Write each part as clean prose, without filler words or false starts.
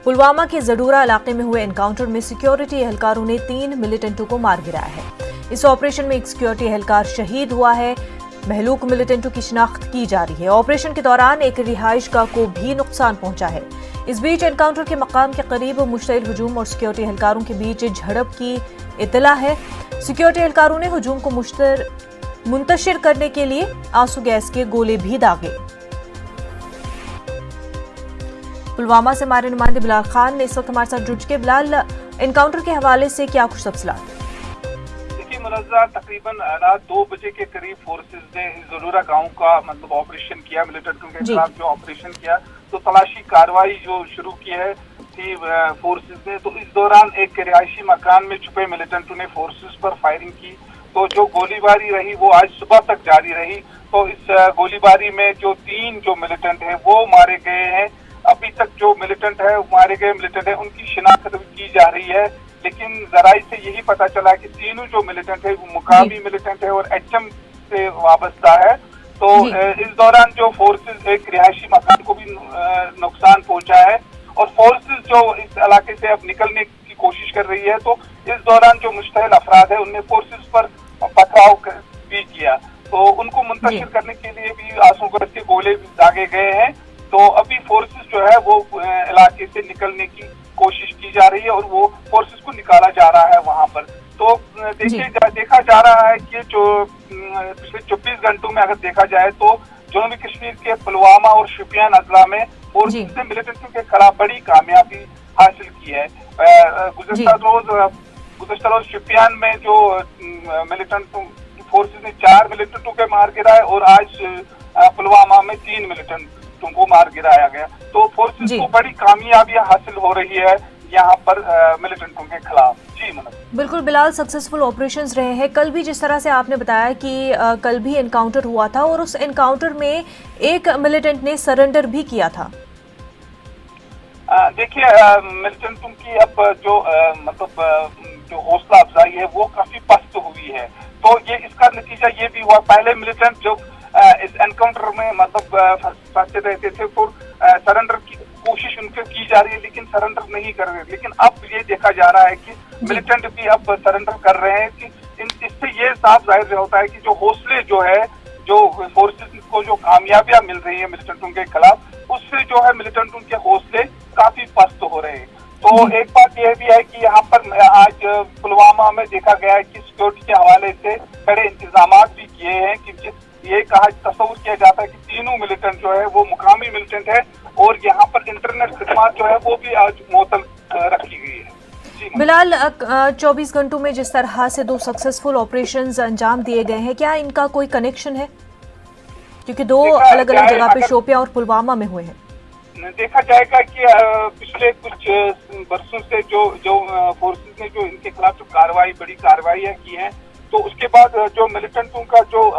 पुलवामा के जडूरा इलाके में हुए एनकाउंटर में सिक्योरिटी एहलकारों ने 3 मिलिटेंटों को मार गिराया है। इस ऑपरेशन में एक सिक्योरिटी एहलकार शहीद हुआ है। महलूक मिलिटेंटों की शिनाख्त की जा रही है। ऑपरेशन के दौरान एक रिहाइशगाह को भी नुकसान पहुंचा है। इस बीच एनकाउंटर के मकाम के करीब मुश्तइल हुजूम और सिक्योरिटी एहलकारों के बीच झड़प की इत्तला है। सिक्योरिटी एहलकारों ने हुजूम को मुंतशिर करने के लिए आंसू गैस के गोले भी दागे। पुलवामा से हमारे नुमाइंदे बिलाल खान ने इस वक्त हमारे साथ जुड़ चुके। बिलाल, एनकाउंटर के हवाले से क्या कुछ तफसीलात? देखिए मुनज़्ज़ा, तकरीबन रात 2 बजे के करीब फोर्सेज ने ज़रूरा गांव का ऑपरेशन किया, मिलिटेंटों के खिलाफ जो ऑपरेशन किया, तो तलाशी कार्रवाई जो शुरू की है थी फोर्सेज ने। तो इस दौरान एक रिहायशी मकान में छुपे मिलिटेंटों ने फोर्सेज पर फायरिंग की। तो जो गोलीबारी रही वो आज सुबह तक जारी रही। तो इस गोलीबारी में जो 3 जो मिलिटेंट है वो मारे गए हैं। अभी तक जो मिलिटेंट है, मारे गए मिलिटेंट है, उनकी शिनाख्त की जा रही है, लेकिन जराई से यही पता चला कि तीनों जो मिलिटेंट है वो मुकामी मिलिटेंट है और एचएम से वाबस्ता है। तो इस दौरान जो फोर्सेज एक रिहायशी मकान को भी नुकसान पहुंचा है और फोर्सेज जो इस इलाके से अब निकलने की कोशिश कर रही है। तो इस दौरान जो मुश्तइल अफराद है उनने फोर्सेज पर पथराव भी किया, तो उनको मुंतशिर करने के लिए भी आंसू गैस के गोले दागे गए हैं। तो अभी फोर्सेस जो है वो इलाके से निकलने की कोशिश की जा रही है और वो फोर्सेस को निकाला जा रहा है वहां पर। तो देखा जा रहा है कि जो पिछले 24 घंटों में अगर देखा जाए तो जनूबी कश्मीर के पुलवामा और शोपियान अजला में फोर्सेस ने मिलिटेंटों के खिलाफ बड़ी कामयाबी हासिल की है। गुज़श्ता रोज शोपियान में जो मिलिटेंटों फोर्सेस ने 4 मिलिटेंटों के मार गिराए और आज पुलवामा में 3 मिलिटेंटों को मार गिराया गया। तो फोर्सेस को बड़ी कामयाबियां हासिल हो रही है यहाँ पर मिलिटेंटों के खिलाफ। जी बिल्कुल बिलाल, सक्सेसफुल ऑपरेशंस रहे हैं। कल भी जिस तरह से आपने बताया कि कल भी एनकाउंटर हुआ था और उस एनकाउंटर में एक मिलिटेंट ने सरेंडर भी किया था। देखिए मिलिटेंटों की अब जो जो हौसला अफजाई है वो काफी पस्त हुई है। तो ये इसका नतीजा ये भी हुआ, पहले मिलिटेंट जो इस एनकाउंटर में फंसे रहते थे तो सरेंडर की कोशिश उनसे की जा रही है लेकिन सरेंडर नहीं कर रहे। लेकिन अब ये देखा जा रहा है कि मिलिटेंट भी अब सरेंडर कर रहे हैं कि इससे ये साफ जाहिर होता है कि जो हौसले जो है, जो फोर्सेस को जो कामयाबियां मिल रही है मिलिटेंटों के खिलाफ, उससे जो है मिलिटेंटों के हौसले काफी पस्त हो रहे हैं। तो एक बात यह भी है कि यहाँ पर आज पुलवामा में देखा गया है कि सिक्योरिटी के हवाले से बड़े इंतजाम भी किए हैं कि ये तस्वुर किया जाता है कि तीनों मिलिटेंट जो है वो मुकामी मिलिटेंट है और यहाँ पर इंटरनेट खिदमत जो है वो भी आज मुअत्तल रखी गई है। बिलाल, 24 घंटों में जिस तरह से 2 सक्सेसफुल ऑपरेशंस अंजाम दिए गए हैं, क्या इनका कोई कनेक्शन है? क्योंकि 2 अलग अलग जगह पे शोपियां और पुलवामा में हुए हैं। देखा जाएगा कि पिछले कुछ बरसों से जो फोर्सेस ने जो इनके खिलाफ जो बड़ी कार्रवाइयां की हैं, तो उसके बाद जो मिलिटेंटों का जो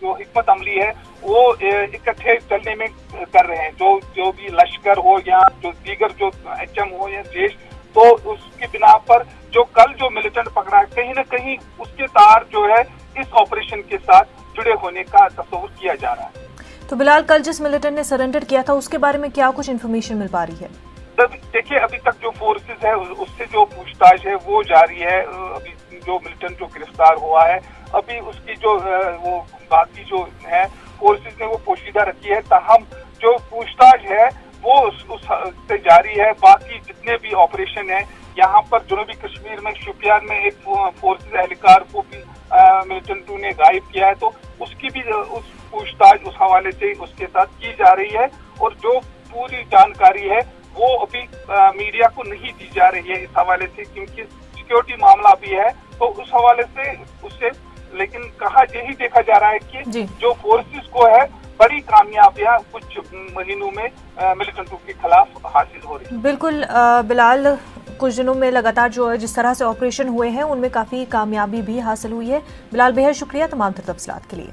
हिकमत अमली है वो इकट्ठे चलने में कर रहे हैं। जो भी लश्कर हो या जो दीगर जो एचएम हो या देश, तो उसकी बिना पर जो कल जो मिलिटेंट पकड़ा है, कहीं न कहीं उसके तार जो है इस ऑपरेशन के साथ जुड़े होने का तस्वुर किया जा रहा है। तो बिलाल, कल जिस मिलिटेंट ने सरेंडर किया था उसके बारे में क्या कुछ इन्फॉर्मेशन मिल पा रही है? देखिए अभी तक जो फोर्सेस है उससे जो पूछताछ है वो जारी है। अभी जो मिलिटेंट जो गिरफ्तार हुआ है, अभी उसकी जो वो बाकी जो है फोर्सेस ने वो पोशीदा रखी है, ताहम जो पूछताछ है वो उससे जारी है। बाकी जितने भी ऑपरेशन है यहाँ पर जनूबी कश्मीर में शोपियान में एक फोर्सेस एहलकार को भी मिलिटेंटों ने गायब किया है, तो उसकी भी उस पूछताछ उस हवाले से उसके साथ की जा रही है और जो पूरी जानकारी है वो अभी मीडिया को नहीं दी जा रही है इस हवाले से, क्योंकि सिक्योरिटी मामला भी है। तो उस हवाले से उससे लेकिन यही देखा जा रहा है कि जो फोर्सेस को है बड़ी कामयाबियां कुछ महीनों में मिलिटेंटों के खिलाफ हासिल हो रही है। बिल्कुल बिलाल, कुछ दिनों में लगातार जो है जिस तरह से ऑपरेशन हुए हैं उनमें काफी कामयाबी भी हासिल हुई है। बिलाल, बेहद शुक्रिया तमाम तफसीलात के लिए।